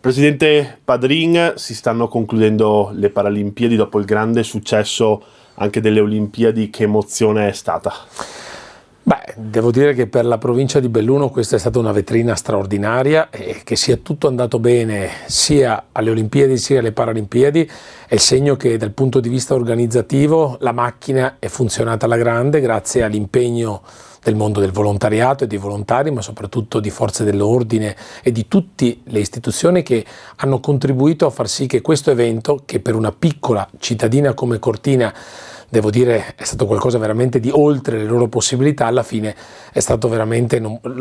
Presidente Padrin, si stanno concludendo le Paralimpiadi dopo il grande successo anche delle Olimpiadi. Che emozione è stata? Beh, devo dire che per la provincia di Belluno questa è stata una vetrina straordinaria e che sia tutto andato bene sia alle Olimpiadi sia alle Paralimpiadi è il segno che dal punto di vista organizzativo la macchina è funzionata alla grande grazie all'impegno del mondo del volontariato e dei volontari, ma soprattutto di forze dell'ordine e di tutte le istituzioni che hanno contribuito a far sì che questo evento, che per una piccola cittadina come Cortina, devo dire, è stato qualcosa veramente di oltre le loro possibilità, alla fine è stato veramente,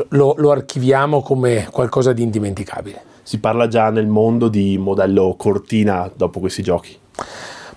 lo archiviamo come qualcosa di indimenticabile. Si parla già nel mondo di modello Cortina dopo questi giochi?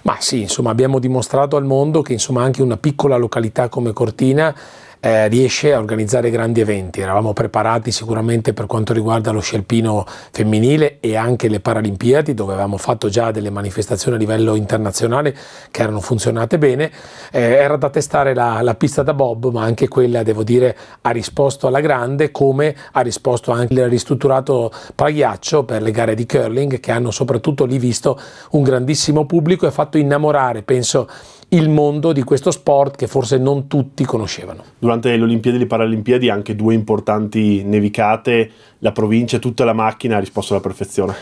Ma sì, insomma, abbiamo dimostrato al mondo che insomma anche una piccola località come Cortina riesce a organizzare grandi eventi. Eravamo preparati sicuramente per quanto riguarda lo sci alpino femminile e anche le Paralimpiadi, dove avevamo fatto già delle manifestazioni a livello internazionale che erano funzionate bene. Era da testare la pista da bob, ma anche quella, devo dire, ha risposto alla grande, come ha risposto anche il ristrutturato Pagliaccio per le gare di curling, che hanno soprattutto lì visto un grandissimo pubblico e fatto innamorare, penso, il mondo di questo sport che forse non tutti conoscevano. Durante le Olimpiadi e le Paralimpiadi anche due importanti nevicate, la provincia e tutta la macchina ha risposto alla perfezione.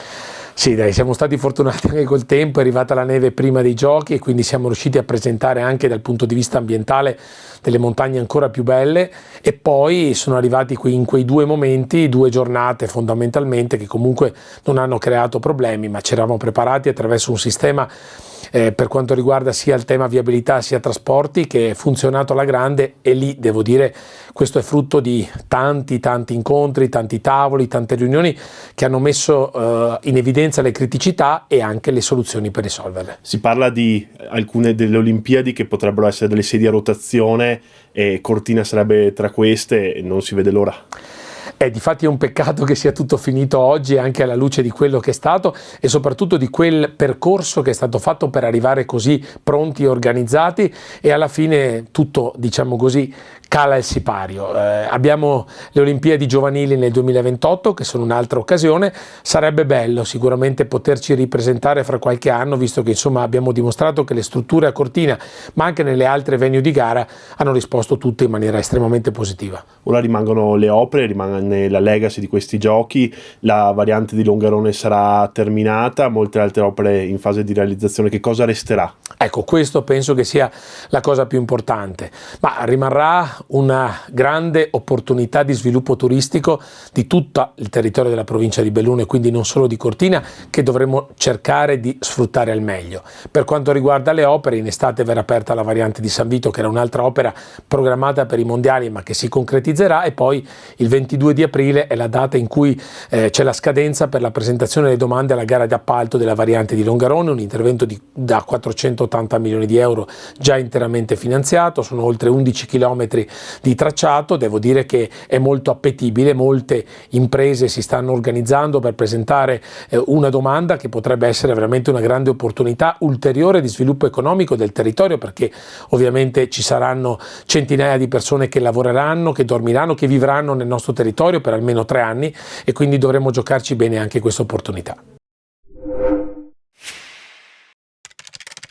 Sì, dai, siamo stati fortunati anche col tempo, è arrivata la neve prima dei giochi e quindi siamo riusciti a presentare anche dal punto di vista ambientale delle montagne ancora più belle, e poi sono arrivati qui in quei due momenti, 2 giornate fondamentalmente che comunque non hanno creato problemi, ma ci eravamo preparati attraverso un sistema per quanto riguarda sia il tema viabilità sia trasporti che è funzionato alla grande, e lì devo dire questo è frutto di tanti incontri, tanti tavoli, tante riunioni che hanno messo in evidenza le criticità e anche le soluzioni per risolverle. Si parla di alcune delle Olimpiadi che potrebbero essere delle sedi a rotazione e Cortina sarebbe tra queste e non si vede l'ora. Difatti è un peccato che sia tutto finito oggi, anche alla luce di quello che è stato e soprattutto di quel percorso che è stato fatto per arrivare così pronti e organizzati, e alla fine tutto, diciamo così, cala il sipario. Abbiamo le Olimpiadi giovanili nel 2028 che sono un'altra occasione. Sarebbe bello sicuramente poterci ripresentare fra qualche anno, visto che insomma abbiamo dimostrato che le strutture a Cortina ma anche nelle altre venue di gara hanno risposto tutte in maniera estremamente positiva. Ora rimangono le opere, rimane la legacy di questi giochi, la variante di Longarone sarà terminata, molte altre opere in fase di realizzazione. Che cosa resterà? Ecco, questo penso che sia la cosa più importante, ma rimarrà una grande opportunità di sviluppo turistico di tutto il territorio della provincia di Belluno e quindi non solo di Cortina, che dovremo cercare di sfruttare al meglio. Per quanto riguarda le opere, in estate verrà aperta la variante di San Vito, che era un'altra opera programmata per i mondiali ma che si concretizzerà, e poi il 22 di aprile è la data in cui c'è la scadenza per la presentazione delle domande alla gara d'appalto della variante di Longarone, un intervento da 480 milioni di euro già interamente finanziato, sono oltre 11 chilometri di tracciato. Devo dire che è molto appetibile, molte imprese si stanno organizzando per presentare una domanda che potrebbe essere veramente una grande opportunità ulteriore di sviluppo economico del territorio, perché ovviamente ci saranno centinaia di persone che lavoreranno, che dormiranno, che vivranno nel nostro territorio per almeno 3 anni, e quindi dovremo giocarci bene anche questa opportunità.